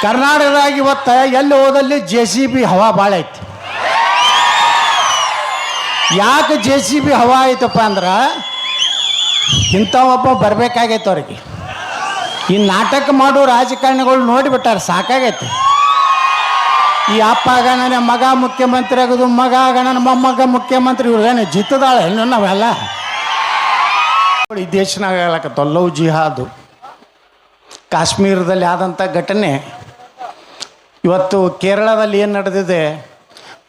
ಕರ್ನಾಟಕದಾಗ ಇವತ್ತು ಎಲ್ಲಿ ಹೋದಲ್ಲಿ JCB ಹವಾ ಭಾಳ ಐತಿ. ಯಾಕೆ JCB ಹವಾ ಐತಪ್ಪ ಅಂದ್ರೆ ಇಂಥ ಒಬ್ಬ ಬರಬೇಕಾಗೈತೆ ಅವ್ರಿಗೆ. ಈ ನಾಟಕ ಮಾಡೋ ರಾಜಕಾರಣಿಗಳು ನೋಡಿಬಿಟ್ಟಾರೆ, ಸಾಕಾಗೈತೆ. ಈ ಅಪ್ಪ ಗಣನ ಮಗ ಮುಖ್ಯಮಂತ್ರಿ ಆಗೋದು, ಮಗ ಗಣನ ಮೊಮ್ಮಗ ಮುಖ್ಯಮಂತ್ರಿ, ಇವ್ರೇನು ಜಿತ್ತದಾಳೆ ಇನ್ನು ನಾವೆಲ್ಲ ಈ ದೇಶನಾಗ ಹೇಳಕತ್ತಲ್ಲವು ಜಿಹಾದು. ಕಾಶ್ಮೀರದಲ್ಲಿ ಆದಂಥ ಘಟನೆ ಇವತ್ತು ಕೇರಳದಲ್ಲಿ ಏನು ನಡೆದಿದೆ,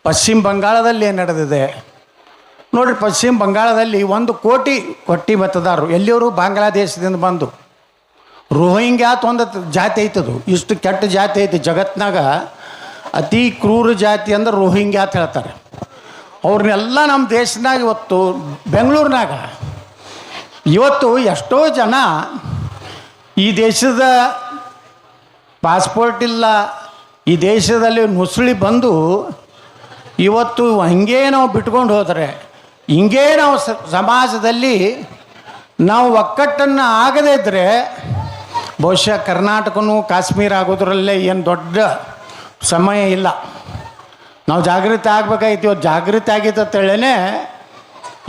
ಪಶ್ಚಿಮ ಬಂಗಾಳದಲ್ಲಿ ಏನು ನಡೆದಿದೆ ನೋಡಿರಿ. ಪಶ್ಚಿಮ ಬಂಗಾಳದಲ್ಲಿ 1 ಕೋಟಿ ಮತದಾರರು ಎಲ್ಲಿಯವರು ಬಾಂಗ್ಲಾದೇಶದಿಂದ ಬಂದು. ರೋಹಿಂಗ್ಯಾತ್ ಒಂದು ಜಾತಿ ಐತದು, ಇಷ್ಟು ಕೆಟ್ಟ ಜಾತಿ ಐತಿ ಜಗತ್ತಿನಾಗ. ಅತಿ ಕ್ರೂರ ಜಾತಿ ಅಂದ್ರೆ ರೋಹಿಂಗ್ಯಾತ್ ಹೇಳ್ತಾರೆ. ಅವ್ರನ್ನೆಲ್ಲ ನಮ್ಮ ದೇಶನಾಗ ಇವತ್ತು ಬೆಂಗಳೂರಿನಾಗ ಇವತ್ತು ಎಷ್ಟೋ ಜನ ಈ ದೇಶದ ಪಾಸ್ಪೋರ್ಟ್ ಇಲ್ಲ, ಈ ದೇಶದಲ್ಲಿ ನುಸುಳಿ ಬಂದು ಇವತ್ತು ಹಂಗೆ ನಾವು ಬಿಟ್ಕೊಂಡು ಹೋದರೆ, ಹಿಂಗೇ ನಾವು ಸಮಾಜದಲ್ಲಿ ನಾವು ಒಕ್ಕಟ್ಟನ್ನು ಆಗದೇ ಇದ್ದರೆ ಬಹುಶಃ ಕರ್ನಾಟಕನೂ ಕಾಶ್ಮೀರ ಆಗೋದ್ರಲ್ಲೇ ಏನು ದೊಡ್ಡ ಸಮಯ ಇಲ್ಲ. ನಾವು ಜಾಗೃತಿ ಆಗಬೇಕಾಗಿತ್ತು. ಇವತ್ತು ಜಾಗೃತಿ ಆಗಿತ್ತೇಳೇ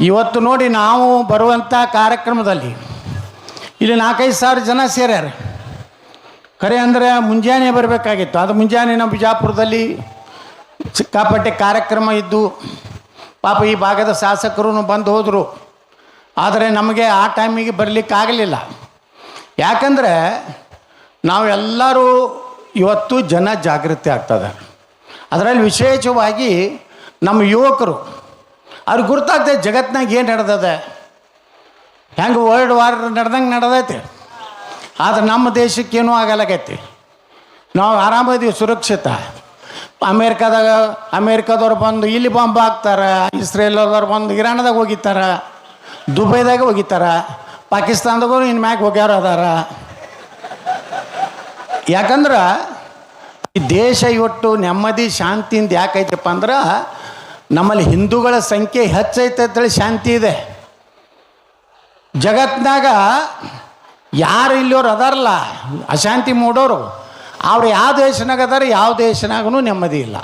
ಇವತ್ತು ನೋಡಿ ನಾವು ಬರುವಂಥ ಕಾರ್ಯಕ್ರಮದಲ್ಲಿ ಇಲ್ಲಿ 4-5 ಸಾವಿರ ಜನ ಸೇರ್ಯಾರ. ಖರೆ ಅಂದರೆ ಮುಂಜಾನೆ ಬರಬೇಕಾಗಿತ್ತು. ಅದು ಮುಂಜಾನೆ ನಮ್ಮ ಬಿಜಾಪುರದಲ್ಲಿ ಸಿಕ್ಕಾಪಟ್ಟೆ ಕಾರ್ಯಕ್ರಮ ಇದ್ದು ಪಾಪ ಈ ಭಾಗದ ಶಾಸಕರು ಬಂದು ಹೋದರು. ಆದರೆ ನಮಗೆ ಆ ಟೈಮಿಗೆ ಬರಲಿಕ್ಕಾಗಲಿಲ್ಲ. ಯಾಕಂದರೆ ನಾವೆಲ್ಲರೂ ಇವತ್ತು ಜನ ಜಾಗೃತಿ ಆಗ್ತದೆ. ಅದರಲ್ಲಿ ವಿಶೇಷವಾಗಿ ನಮ್ಮ ಯುವಕರು ಅವ್ರಿಗೆ ಗುರ್ತಾಗ್ತದೆ ಜಗತ್ತಿನಾಗ ಏನು ನಡೆದದೆ, ಹೆಂಗೆ ವರ್ಲ್ಡ್ ವಾರ್ ನಡೆದಂಗೆ ನಡೆದೈತೆ. ಆದರೆ ನಮ್ಮ ದೇಶಕ್ಕೇನೂ ಆಗಲಾಗೈತಿ. ನಾವು ಆರಾಮದೀವಿ, ಸುರಕ್ಷಿತ. ಅಮೇರಿಕಾದವ್ರು ಬಂದು ಇಲ್ಲಿ ಬಾಂಬ್ ಹಾಕ್ತಾರೆ, ಇಸ್ರೇಲದವ್ರು ಬಂದು ಇರಾನ್ದಾಗ ಹೋಗಿತಾರೆ, ದುಬೈದಾಗ ಹೋಗಿತಾರೆ, ಪಾಕಿಸ್ತಾನದಾಗೂ ಇನ್ನು ಮ್ಯಾಗ ಹೋಗ್ಯಾರು ಅದಾರ. ಯಾಕಂದ್ರೆ ಈ ದೇಶ ಇವತ್ತು ನೆಮ್ಮದಿ ಶಾಂತಿಯಿಂದ ಯಾಕೈತಪ್ಪ ಅಂದ್ರೆ ನಮ್ಮಲ್ಲಿ ಹಿಂದೂಗಳ ಸಂಖ್ಯೆ ಹೆಚ್ಚೈತೆ ಅಂತೇಳಿ ಶಾಂತಿ ಇದೆ. ಜಗತ್ತಿನಾಗ ಯಾರು ಇಲ್ಲಿಯವ್ರು ಅದಾರಲ್ಲ ಅಶಾಂತಿ ಮೂಡೋರು, ಅವ್ರು ಯಾವ ದೇಶನಾಗ ಅದಾರ, ಯಾವ ದೇಶನಾಗೂ ನೆಮ್ಮದಿ ಇಲ್ಲ.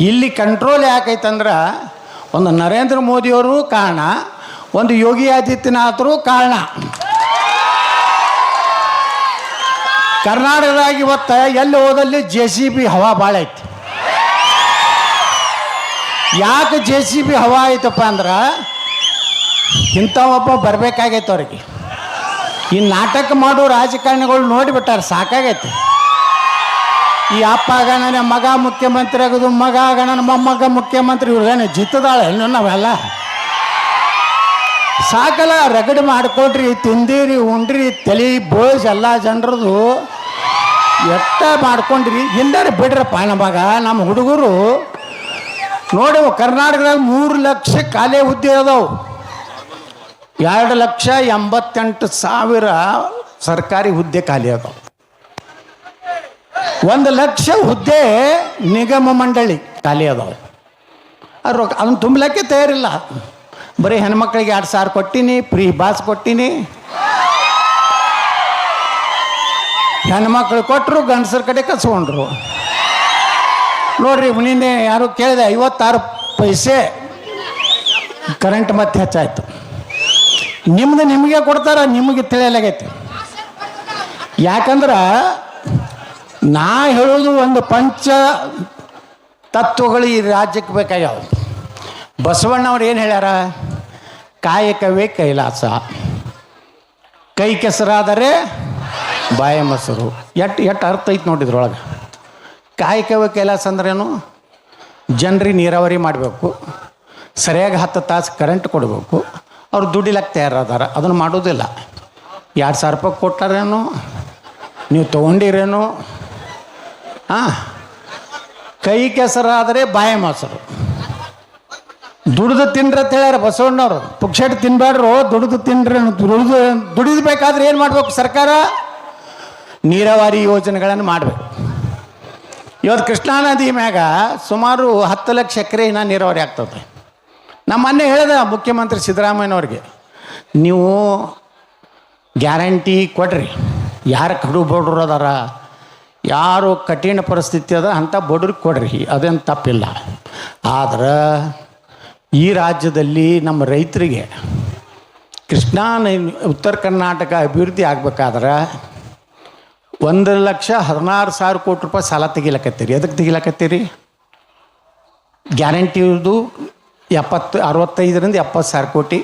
ಇಲ್ಲಿ ಕಂಟ್ರೋಲ್ ಯಾಕೈತಂದ್ರೆ ಒಂದು ನರೇಂದ್ರ ಮೋದಿಯವರು ಕಾರಣ, ಒಂದು ಯೋಗಿ ಆದಿತ್ಯನಾಥರು ಕಾರಣ. ಕರ್ನಾಟಕದಾಗ ಇವತ್ತು ಎಲ್ಲಿ ಹೋದಲ್ಲಿ JCB ಹವಾ ಭಾಳ ಐತಿ. ಯಾಕೆ JCB ಹವಾ ಐತಪ್ಪ ಅಂದ್ರೆ ಇಂಥ ಒಬ್ಬ ಬರಬೇಕಾಗೈತೆ ಅವ್ರಿಗೆ. ಈ ನಾಟಕ ಮಾಡೋ ರಾಜಕಾರಣಿಗಳು ನೋಡಿಬಿಟ್ಟಾರೆ, ಸಾಕಾಗೈತೆ. ಈ ಅಪ್ಪ ಗಣನ ಮಗ ಮುಖ್ಯಮಂತ್ರಿ ಆಗೋದು, ಮಗ ಗಣನ ಮೊಮ್ಮಗ ಮುಖ್ಯಮಂತ್ರಿ, ಇವ್ರೇನು ಜಿತ್ತದಾಳೆ ಇನ್ನು ನಾವೆಲ್ಲ ಸಾಕಲ್ಲ. ರಗಡ್ ಮಾಡಿಕೊಡ್ರಿ, ತಿಂದಿರಿ, ಉಂಡ್ರಿ, ತಲೆ ಬೋಜ್ ಎಲ್ಲ ಜನರದು ಎಷ್ಟ ಮಾಡ್ಕೊಂಡ್ರಿ. ಹಿಂದಾರೆ ಬಿಡ್ರಪ್ಪ ನಮಗ. ನಮ್ಮ ಹುಡುಗರು ನೋಡಿ ಕರ್ನಾಟಕದಾಗ 3 ಲಕ್ಷ ಖಾಲಿ ಹುದ್ದೆ ಅದಾವು. 2,88,000 ಸರ್ಕಾರಿ ಹುದ್ದೆ ಖಾಲಿ ಅದಾವೆ. 1 ಲಕ್ಷ ಹುದ್ದೆ ನಿಗಮ ಮಂಡಳಿ ಖಾಲಿ ಅದಾವೆ. ಅದನ್ನು ತುಂಬಲಿಕ್ಕೆ ತಯಾರಿಲ್ಲ. ಬರೀ ಹೆಣ್ಮಕ್ಳಿಗೆ 2,000 ಕೊಟ್ಟಿನಿ, ಫ್ರೀ ಬಾಸ್ ಕೊಟ್ಟಿನಿ. ಹೆಣ್ಮಕ್ಳು ಕೊಟ್ಟರು, ಗಂಡಸರ ಕಡೆ ಕಸ್ಕೊಂಡ್ರು. ನೋಡ್ರಿ ನಿನ್ನೆ ಯಾರು ಕೇಳಿದೆ 56 ಪೈಸೆ ಕರೆಂಟ್ ಮತ್ತೆ ಹೆಚ್ಚಾಯ್ತು. ನಿಮಗೆ ಕೊಡ್ತಾರ, ನಿಮಗೆ ತಿಳಿಯಲಾಗೈತೆ. ಯಾಕಂದ್ರೆ ನಾ ಹೇಳೋದು ಒಂದು ಪಂಚ ತತ್ವಗಳು ಈ ರಾಜ್ಯಕ್ಕೆ ಬೇಕಾಗ್ಯಾವ. ಬಸವಣ್ಣವ್ರು ಏನು ಹೇಳ್ಯಾರ, ಕಾಯಕವೇ ಕೈಲಾಸ, ಕೈ ಕೆಸರಾದರೆ ಬಾಯ ಮೊಸರು. ಎಷ್ಟು ಅರ್ಥ ಐತೆ ನೋಡಿದ್ರೊಳಗೆ. ಕಾಯಕವೇ ಕೈಲಾಸ ಅಂದ್ರೇನು, ಜನರಿಗೆ ನೀರಾವರಿ ಮಾಡಬೇಕು, ಸರಿಯಾಗಿ 10 ತಾಸು ಕರೆಂಟ್ ಕೊಡಬೇಕು. ಅವ್ರು ದುಡಿಲಕ್ಕೆ ತಯಾರದಾರ, ಅದನ್ನು ಮಾಡೋದಿಲ್ಲ. 2,000 ರೂಪಾಯಿ ಕೊಟ್ಟಾರೇನು, ನೀವು ತೊಗೊಂಡಿರೇನು. ಕೈ ಕೆಸರಾದರೆ ಬಾಯ ಮೊಸರು. ದುಡಿದು ತಿನ್ರಿ ಅಂತ ಹೇಳ್ಯಾರ ಬಸವಣ್ಣವ್ರು. ಪುಕ್ಷಟ್ ತಿನ್ಬೇಡ್ರು, ದುಡಿದು ತಿನ್ರಿ. ದುಡಿದು ಬೇಕಾದ್ರೆ ಏನು ಮಾಡಬೇಕು ಸರ್ಕಾರ? ನೀರಾವರಿ ಯೋಜನೆಗಳನ್ನು ಮಾಡಬೇಕು. ಇವತ್ತು ಕೃಷ್ಣಾ ನದಿ ಮ್ಯಾಗ ಸುಮಾರು 10 ಲಕ್ಷ ಎಕರೆ ಇನ್ನೂ ನೀರಾವರಿ ಆಗ್ತದೆ. ನಮ್ಮ ಮೊನ್ನೆ ಹೇಳಿದೆ ಮುಖ್ಯಮಂತ್ರಿ ಸಿದ್ದರಾಮಯ್ಯನವ್ರಿಗೆ, ನೀವು ಗ್ಯಾರಂಟಿ ಕೊಡ್ರಿ, ಯಾರು ಕಡು ಬಡ್ರು ಅದಾರ, ಯಾರು ಕಠಿಣ ಪರಿಸ್ಥಿತಿ ಅದ ಅಂಥ ಬಡವ್ರಿಗೆ ಕೊಡ್ರಿ, ಅದೇನು ತಪ್ಪಿಲ್ಲ. ಆದ್ರೆ ಈ ರಾಜ್ಯದಲ್ಲಿ ನಮ್ಮ ರೈತರಿಗೆ ಕೃಷ್ಣಾ ಉತ್ತರ ಕರ್ನಾಟಕ ಅಭಿವೃದ್ಧಿ ಆಗ್ಬೇಕಾದ್ರೆ 1,16,000 ಕೋಟಿ ರೂಪಾಯಿ ಸಾಲ ತೆಗಿಲಕತ್ತೀರಿ. ಎದಕ್ಕೆ ತೆಗಿಲಕತ್ತೀರಿ? ಗ್ಯಾರಂಟಿದು 65ರಿಂದ 70,000 ಕೋಟಿ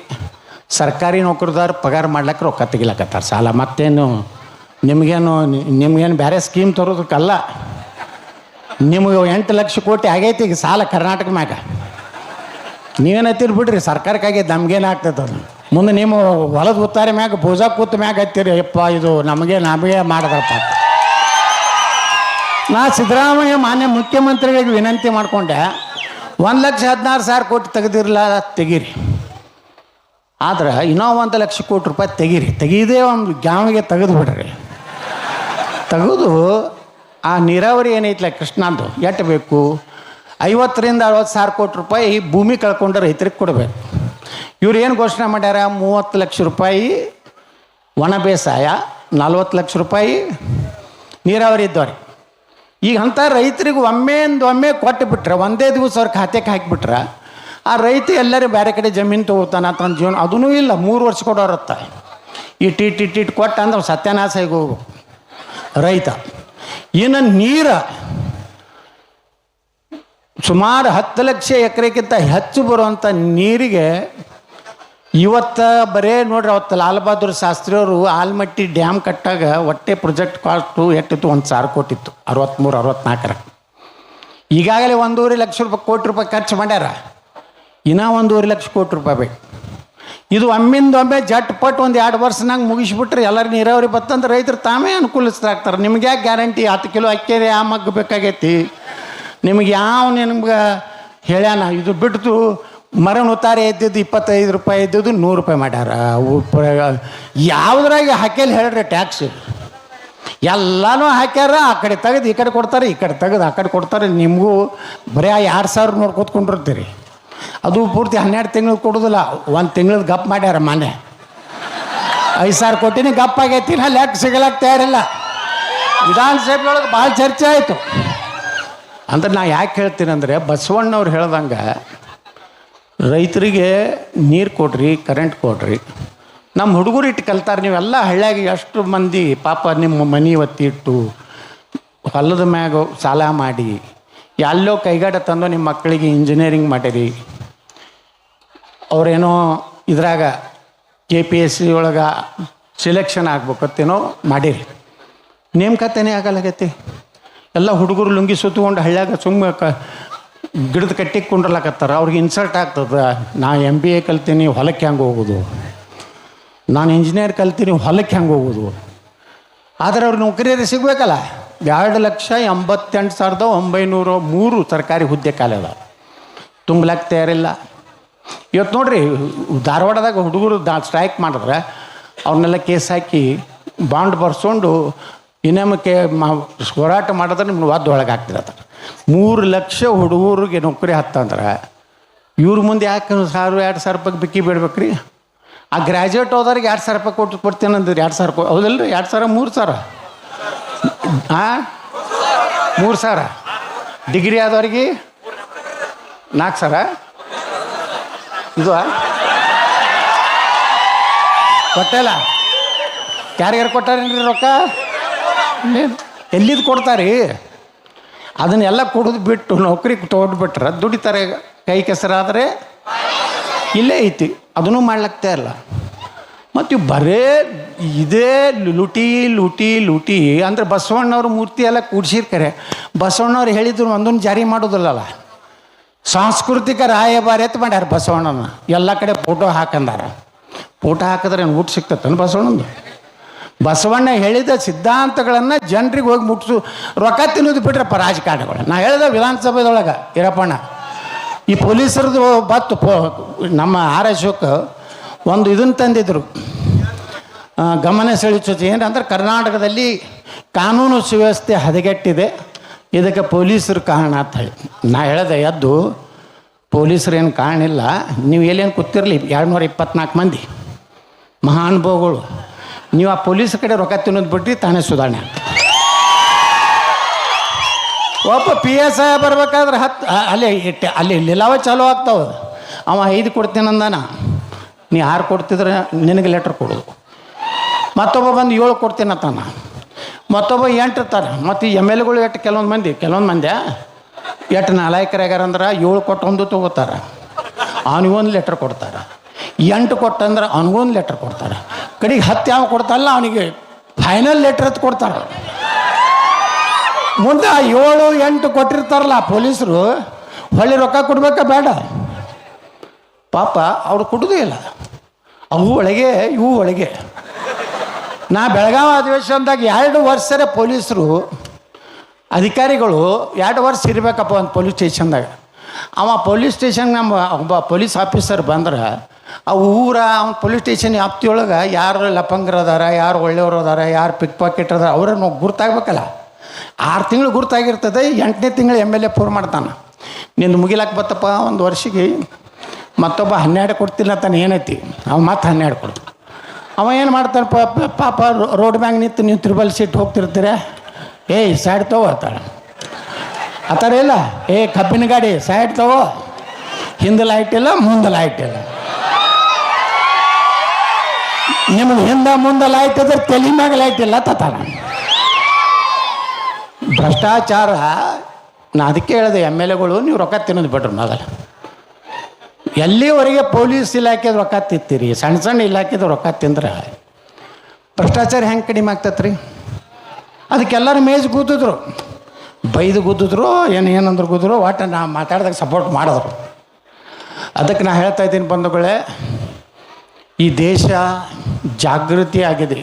ಸರ್ಕಾರಿ ನೌಕರದಾರ ಪಗಾರ ಮಾಡ್ಲಿಕ್ಕೆ ರೊಕ್ಕ ತೆಗಿಲಕತ್ತಾರೆ ಸಾಲ. ಮತ್ತೇನು ನಿಮಗೇನು ಬೇರೆ ಸ್ಕೀಮ್ ತರೋದಕ್ಕಲ್ಲ. ನಿಮಗೆ 8 ಲಕ್ಷ ಕೋಟಿ ಆಗೈತಿ ಈಗ ಸಾಲ ಕರ್ನಾಟಕ ಮ್ಯಾಗ. ನೀವೇನು ಹತ್ತೀರಿ ಬಿಡ್ರಿ, ಸರ್ಕಾರಕ್ಕಾಗೈತೆ, ನಮಗೇನು ಆಗ್ತದೆ ಅದು. ಮುಂದೆ ನೀವು ಹೊಲದ ಉತ್ತಾರೆ ಮ್ಯಾಗ ಭೋಜ ಕೂತ ಮ್ಯಾಗ ಹತ್ತೀರಿ, ಯಪ್ಪ ಇದು ನಮಗೆ ಮಾಡಿದ್ರಪ್ಪ. ನಾ ಸಿದ್ದರಾಮಯ್ಯ ಮಾನ್ಯ ಮುಖ್ಯಮಂತ್ರಿಗಳಿಗೆ ವಿನಂತಿ ಮಾಡಿಕೊಂಡೆ, 1,16,000 ಕೋಟಿ ತೆಗೆದಿರಲ್ಲ, ತೆಗೀರಿ. ಆದ್ರೆ ಇನ್ನೂ 1 ಲಕ್ಷ ಕೋಟಿ ರೂಪಾಯಿ ತೆಗೀದೇ ಒಂದು ಗ್ಯಾವಿಗೆ ತೆಗೆದು ಬಿಡ್ರಿ. ತೆಗೆದು ಆ ನೀರಾವರಿ ಏನೈತಲ್ಲ ಕೃಷ್ಣಂದು ಎಷ್ಟು ಬೇಕು, 50ರಿಂದ 60,000 ಕೋಟಿ ರೂಪಾಯಿ ಭೂಮಿ ಕಳ್ಕೊಂಡು ರೈತರಿಗೆ ಕೊಡಬೇಕು. ಇವ್ರು ಏನು ಘೋಷಣೆ ಮಾಡ್ಯಾರ? 30 ಲಕ್ಷ ರೂಪಾಯಿ ಒಣ ಬೇಸಾಯ, 40 ಲಕ್ಷ ರೂಪಾಯಿ ನೀರಾವರಿ ಇದ್ದವ್ರಿ. ಈಗ ಅಂಥ ರೈತರಿಗೆ ಒಮ್ಮೆ ಕೊಟ್ಟು ಬಿಟ್ರೆ, ಒಂದೇ ದಿವಸ ಅವ್ರ ಖಾತೆಗೆ ಹಾಕಿಬಿಟ್ರೆ ಆ ರೈತ ಎಲ್ಲರೂ ಬೇರೆ ಕಡೆ ಜಮೀನು ತೊಗೋತಾನ, ತನ್ನ ಜೀವನ ಅದೂ ಇಲ್ಲ. 3 ವರ್ಷ ಕೊಡೋರತ್ತ ಇಟ್ಟು ಕೊಟ್ಟು ಅಂದ್ರೆ ಸತ್ಯನಾಶ ಆಗಿ ಹೋಗು ರೈತ. ಇನ್ನು ನೀರು ಸುಮಾರು 10 ಲಕ್ಷ ಎಕರೆಗಿಂತ ಹೆಚ್ಚು ಬರುವಂಥ ನೀರಿಗೆ ಇವತ್ತು ಬರೇ ನೋಡ್ರಿ, ಅವತ್ತು ಲಾಲ್ ಬಹದ್ದೂರ್ ಶಾಸ್ತ್ರಿಯವರು ಆಲ್ಮಟ್ಟಿ ಡ್ಯಾಮ್ ಕಟ್ಟಾಗ ಒಟ್ಟೆ ಪ್ರಾಜೆಕ್ಟ್ ಕಾಸ್ಟು ಎಷ್ಟಿತ್ತು? 1,000 ಕೋಟಿ ಇತ್ತು. 63-64. ಈಗಾಗಲೇ 1.5 ಲಕ್ಷ ಕೋಟಿ ರೂಪಾಯಿ ಖರ್ಚು ಮಾಡ್ಯಾರ. ಇನ್ನೂ 1.5 ಲಕ್ಷ ಕೋಟಿ ರೂಪಾಯಿ ಬೇಕು. ಇದು ಒಮ್ಮೆ ಜಟ್ಪಟ್ಟು 1-2 ವರ್ಷನಾಗ ಮುಗಿಸ್ಬಿಟ್ರೆ ಎಲ್ಲರೂ ನೀರಾವರಿ ಬತ್ತಂದ್ರೆ ರೈತರು ತಾವೇ ಅನುಕೂಲಿಸ್ತಾಗ್ತಾರೆ. ನಿಮ್ಗೆ ಯಾಕೆ ಗ್ಯಾರಂಟಿ? 10 ಕಿಲೋ ಅಕ್ಕಿರಿ ಆ ಮಗ್ಗ ಬೇಕಾಗೈತಿ ನಿಮಗೆ? ನಿಮ್ಗೆ ಹೇಳ್ಯಾನ? ಇದು ಬಿಡ್ತು ಮರಣ ಉತ್ತಾರೆ ಇದ್ದಿದ್ದು 25 ರೂಪಾಯಿ ಇದ್ದಿದ್ದು 100 ರೂಪಾಯಿ ಮಾಡ್ಯಾರ. ಯಾವುದ್ರಾಗ ಹಾಕ್ಯಲ್ಲಿ ಹೇಳ್ರಿ ಟ್ಯಾಕ್ಸ್? ಎಲ್ಲನೂ ಹಾಕ್ಯಾರ. ಆ ಕಡೆ ತೆಗೆದು ಈ ಕಡೆ ಕೊಡ್ತಾರೆ, ಈ ಕಡೆ ತೆಗೆದು ಆ ಕಡೆ ಕೊಡ್ತಾರೆ. ನಿಮಗೂ ಬರೀ 2,000 ನೋಡ್ಕೊತ್ಕೊಂಡಿರ್ತೀರಿ. ಅದು ಪೂರ್ತಿ 12 ತಿಂಗಳು ಕೊಡೋದಿಲ್ಲ, 1 ತಿಂಗಳದ್ದು ಗಪ್ ಮಾಡ್ಯಾರ. ಮನೆ 5,000 ಕೋಟಿನೇ ಗಪ್ ಆಗೈತಿ. ನಾ ಲೆಕ್ಕ ಸಿಗಲಕ್ಕೆ ತಯಾರಿಲ್ಲ. ವಿಧಾನಸಭೆ ಒಳಗೆ ಭಾಳ ಚರ್ಚೆ ಆಯಿತು. ಅಂದ್ರೆ ನಾ ಯಾಕೆ ಹೇಳ್ತೀನಿ ಅಂದರೆ, ಬಸವಣ್ಣವ್ರು ಹೇಳ್ದಂಗೆ ರೈತರಿಗೆ ನೀರು ಕೊಡ್ರಿ, ಕರೆಂಟ್ ಕೊಡ್ರಿ. ನಮ್ಮ ಹುಡುಗರು ಇಟ್ಟು ಕಲ್ತಾರೆ. ನೀವೆಲ್ಲ ಹಳ್ಳಿಯಾಗಿ ಎಷ್ಟು ಮಂದಿ ಪಾಪ ನಿಮ್ಮ ಮನೆ ಒತ್ತಿಟ್ಟು ಹೊಲದ ಮ್ಯಾಗ ಸಾಲ ಮಾಡಿ ಎಲ್ಲೋ ಕೈಗಾಡ ತಂದು ನಿಮ್ಮ ಮಕ್ಕಳಿಗೆ ಇಂಜಿನಿಯರಿಂಗ್ ಮಾಡಿರಿ. ಅವರೇನೋ ಇದ್ರಾಗ KPSC ಒಳಗೆ ಸೆಲೆಕ್ಷನ್ ಆಗ್ಬೇಕತ್ತೇನೋ ಮಾಡಿರಿ. ನೇಮಕಾತಿನೇ ಆಗಲಾಗೈತಿ. ಎಲ್ಲ ಹುಡುಗರು ಲುಂಗಿ ಸುತ್ತಕೊಂಡು ಹಳ್ಳ್ಯಾಗ ಗಿಡದ ಕಟ್ಟಿಗೆ ಕುಂಡ್ರಲಾಕತ್ತಾರ. ಅವ್ರಿಗೆ ಇನ್ಸಲ್ಟ್ ಆಗ್ತದೆ. ನಾ MBA ಕಲ್ತೀನಿ, ಹೊಲಕ್ಕೆ ಹೆಂಗೆ ಹೋಗೋದು? ನಾನು ಇಂಜಿನಿಯರ್ ಕಲ್ತೀನಿ, ಹೊಲಕ್ಕೆ ಹೆಂಗೆ ಹೋಗೋದು? ಆದರೆ ಅವ್ರಿಗೆ ನೌಕರಿಯರು ಸಿಗಬೇಕಲ್ಲ. 2,88,903 ಸರ್ಕಾರಿ ಹುದ್ದೆ ಖಾಲಿ ಅದ. ತುಂಬಲಾಕ ತಯಾರಿಲ್ಲ. ಇವತ್ತು ನೋಡ್ರಿ, ಧಾರವಾಡದಾಗ ಹುಡುಗರು ಸ್ಟ್ರೈಕ್ ಮಾಡಿದ್ರೆ ಅವ್ರನ್ನೆಲ್ಲ ಕೇಸ್ ಹಾಕಿ ಬಾಂಡ್ ಬರ್ಸ್ಕೊಂಡು ಇನ್ನೊಮ್ಮೆ ಹೋರಾಟ ಮಾಡಿದ್ರೆ ನಿಮ್ಗೆ ಒಳಗೆ ಆಗ್ತಿರತ್ತಾರೆ. 3 ಲಕ್ಷ ಹುಡುಗರಿಗೆ ನೌಕರಿ ಹತ್ತಂದ್ರೆ ಇವ್ರ ಮುಂದೆ ಯಾಕೆ 1,000-2,000 ರೂಪಾಯಿ ಬಿಕ್ಕಿ ಬಿಡ್ಬೇಕ್ರಿ? ಆ ಗ್ರ್ಯಾಜುಯೇಟ್ ಹೋದವ್ರಿಗೆ 2,000 ರೂಪಾಯಿ ಕೊಡ್ತೀನಿ ಅಂದ್ರೆ 2,000 ಕೋಟಿ ಹೌದಿಲ್ಲ ರೀ? 2,000 3,000 3,000. ಡಿಗ್ರಿ ಆದವ್ರಿಗೆ 4,000. ಇದು ಕೊಟ್ಟಿಲ್ಲ. ಯಾರ್ಯಾರು ಕೊಟ್ಟಾರೇನ್ರಿ ರೊಕ್ಕ? ಎಲ್ಲಿದ್ದು ಕೊಡ್ತಾರೆ? ಅದನ್ನೆಲ್ಲ ಕುಡಿದು ಬಿಟ್ಟು ನೌಕರಿಗೆ ತೊಗೊಂಡ್ಬಿಟ್ರೆ ದುಡಿತಾರೆ. ಕೈ ಕೆಸರಾದರೆ ಇಲ್ಲೇ ಐತಿ. ಅದನ್ನೂ ಮಾಡ್ಲಾಗ್ತಾ ಇಲ್ಲ. ಮತ್ತು ಬರೇ ಇದೇ ಲೂಟಿ ಅಂದರೆ ಬಸವಣ್ಣವ್ರ ಮೂರ್ತಿ ಎಲ್ಲ ಕೂಡ್ಸಿರ್ತಾರೆ. ಬಸವಣ್ಣವ್ರು ಹೇಳಿದ್ರು ಒಂದೊಂದು ಜಾರಿ ಮಾಡೋದಿಲ್ಲಲ್ಲ. ಸಾಂಸ್ಕೃತಿಕ ರಾಯಭಾರಿ ಅಂತ ಮಾಡ್ಯಾರ ಬಸವಣ್ಣನ. ಎಲ್ಲ ಕಡೆ ಫೋಟೋ ಹಾಕಂದಾರ. ಫೋಟೋ ಹಾಕಿದ್ರೆ ಊಟ ಸಿಗ್ತತ್ತನ ಬಸವಣ್ಣಂದು? ಬಸವಣ್ಣ ಹೇಳಿದ ಸಿದ್ಧಾಂತಗಳನ್ನು ಜನರಿಗೆ ಹೋಗಿ ಮುಟ್ಟಿಸು. ರೊಕ್ಕ ತಿನ್ನೋದು ಬಿಟ್ರಪ್ಪ ರಾಜಕಾರಣಿಗಳು. ನಾ ಹೇಳಿದೆ ವಿಧಾನಸಭೆದೊಳಗೆ ಈರಪ್ಪಣ್ಣ, ಈ ಪೊಲೀಸರದು ಬತ್ತು ನಮ್ಮ ಆರ್ ಅಶೋಕ್ ಒಂದು ಇದನ್ನು ತಂದಿದ್ರು, ಗಮನ ಸೆಳೆಸೋದು. ಏನಂದ್ರೆ ಕರ್ನಾಟಕದಲ್ಲಿ ಕಾನೂನು ಸುವ್ಯವಸ್ಥೆ ಹದಗೆಟ್ಟಿದೆ, ಇದಕ್ಕೆ ಪೊಲೀಸರು ಕಾರಣ ಅಂತ ಹೇಳಿ. ನಾ ಹೇಳಿದೆ ಎದ್ದು, ಪೊಲೀಸರೇನು ಕಾರಣ ಇಲ್ಲ. ನೀವು ಎಲ್ಲೇನು ಕೂತಿರಲಿ 224 ಮಂದಿ ಮಹಾನುಭಾವಗಳು. ನೀವು ಆ ಪೊಲೀಸ್ ಕಡೆ ರೊಕ್ಕ ತಿನ್ನೋದು ಬಿಟ್ಟು ತಾನೇ ಸುಧಾರಣೆ ಆಗ್ತದೆ. ಒಬ್ಬ ಪಿ ಎಸ್ ಐ ಬರ್ಬೇಕಾದ್ರೆ ಅಲ್ಲಿ ಲಿಲಾವ ಚಾಲು ಆಗ್ತಾವ. ಅವ 5 ಕೊಡ್ತೀನಿ ಅಂದಾನ, ನೀ 6 ಕೊಡ್ತಿದ್ರೆ ನಿನಗೆ ಲೆಟ್ರ್ ಕೊಡೋದು. ಮತ್ತೊಬ್ಬ ಬಂದು 7 ಕೊಡ್ತೀನಿ ಅಂತಾನ, ಮತ್ತೊಬ್ಬ 8 ಇರ್ತಾರೆ. ಮತ್ತು ಈ ಎಮ್ ಎಲ್ ಎಗಳು ಕೆಲವೊಂದು ಮಂದಿ ಎಷ್ಟು ನಾಲಾಯಕರಾಗ್ಯಾರಂದ್ರೆ 7 ಕೊಟ್ಟು ಒಂದು ತೊಗೋತಾರೆ, ಅವನಿಗೊಂದು ಲೆಟ್ರ್ ಕೊಡ್ತಾರೆ. 8 ಕೊಟ್ಟಂದ್ರೆ ಅವನಿಗೊಂದು ಲೆಟ್ರ್ ಕೊಡ್ತಾರೆ. ಕಡೆಗೆ 10 ಯಾವ ಕೊಡ್ತಾರಲ್ಲ ಅವನಿಗೆ ಫೈನಲ್ ಲೆಟ್ರ್ ಹತ್ತು ಕೊಡ್ತಾರೆ. ಮುಂದೆ 7, 8 ಕೊಟ್ಟಿರ್ತಾರಲ್ಲ ಪೊಲೀಸರು, ಹೊಳ್ಳಿ ರೊಕ್ಕ ಕೊಡ್ಬೇಕಾ ಬೇಡ? ಪಾಪ ಅವ್ರು ಕೊಡೋದೇ ಇಲ್ಲ. ಅವು ಒಳಗೆ ಇವು ಒಳಗೆ. ನಾ ಬೆಳಗಾವಿ ಅಧಿವೇಶನದಾಗ 2 ವರ್ಷರೇ ಪೊಲೀಸರು ಅಧಿಕಾರಿಗಳು 2 ವರ್ಷ ಇರಬೇಕಪ್ಪ ಒಂದು ಪೊಲೀಸ್ ಸ್ಟೇಷನ್ದಾಗ. ಅವ ಪೊಲೀಸ್ ಸ್ಟೇಷನ್ಗೆ ನಮ್ಮ ಒಬ್ಬ ಪೊಲೀಸ್ ಆಫೀಸರ್ ಬಂದ್ರೆ ಆ ಅವ್ನ ಪೊಲೀಸ್ ಸ್ಟೇಷನ್ ವ್ಯಾಪ್ತಿಯೊಳಗೆ ಯಾರು ಲಪಂಗರು ಅದಾರ, ಯಾರು ಒಳ್ಳೆಯವರು ಅದಾರ, ಯಾರು ಪಿಕ್ ಪಾಕೆಟ್ ಅದಾರ ಅವ್ರನ್ನು ಗುರ್ತಾಗ್ಬೇಕಲ್ಲ. 6 ತಿಂಗಳು ಗುರ್ತಾಗಿರ್ತದೆ. 8ನೇ ತಿಂಗಳು ಎಮ್ ಎಲ್ ಎ ಫೋನ್ ಮಾಡ್ತಾನೆ, ನಿಂದು ಮುಗಿಲಾಕ ಬತ್ತಪ್ಪ 1 ವರ್ಷಕ್ಕೆ. ಮತ್ತೊಬ್ಬ 12 ಕೊಡ್ತಿಲ್ಲ ತಾನೆ, ಏನೈತಿ ಅವ ಮತ್ತೆ 12 ಕೊಡ್ತಾನೆ. ಅವ ಏನು ಮಾಡ್ತಾನೆ ಪಾಪ ರೋಡ್ ಮ್ಯಾಗ ನಿಂತು ನೀವು ತ್ರಿಬಲ್ ಸೀಟ್ ಹೋಗ್ತಿರ್ತೀರ, ಏಯ್ ಸೈಡ್ ತಗೋ ಅಂತಾಳೆ. ಆ ಥರ ಇಲ್ಲ, ಕಬ್ಬಿನ ಗಾಡಿ ಸೈಡ್ ತಗೋ, ಹಿಂದೆ ಲೈಟ್ ಇಲ್ಲ ಮುಂದೆ ಲೈಟ್ ಇಲ್ಲ. ನಿಮ್ಗೆ ಹಿಂದೆ ಮುಂದೆ ಲೈಟ್ ಇದ್ರೆ ತಲೆ ಮ್ಯಾಗ ಲೈಟ್ ಇಲ್ಲ ತತಾರ. ಭ್ರಷ್ಟಾಚಾರ. ನಾ ಅದಕ್ಕೆ ಹೇಳಿದೆ, ಎಮ್ ಎಲ್ ಎಗಳು ನೀವು ರೊಕ್ಕ ತಿನ್ನೋದು ಬಿಡ್ರಿ ಮೊದಲು. ಎಲ್ಲಿವರೆಗೆ ಪೊಲೀಸ್ ಇಲಾಖೆದ ರೊಕ್ಕ ತಿಂತೀರಿ, ಸಣ್ಣ ಇಲಾಖೆದ ರೊಕ್ಕ ತಿಂದ್ರೆ ಭ್ರಷ್ಟಾಚಾರ ಹೆಂಗೆ ಕಡಿಮೆ ಆಗ್ತೈತೆ ರೀ? ಅದಕ್ಕೆಲ್ಲರೂ ಮೇಜ್ ಕೂತಿದ್ರು, ಬೈದು ಗುದ್ದಿದ್ರು, ಏನಂದ್ರೆ ಗುದ್ದರು, ಒಟ್ಟು ನಾ ಮಾತಾಡಿದಾಗ ಸಪೋರ್ಟ್ ಮಾಡಿದ್ರು. ಅದಕ್ಕೆ ನಾ ಹೇಳ್ತಾ ಇದ್ದೀನಿ ಬಂಧುಗಳೇ, ಈ ದೇಶ ಜಾಗೃತಿ ಆಗಿದೆ.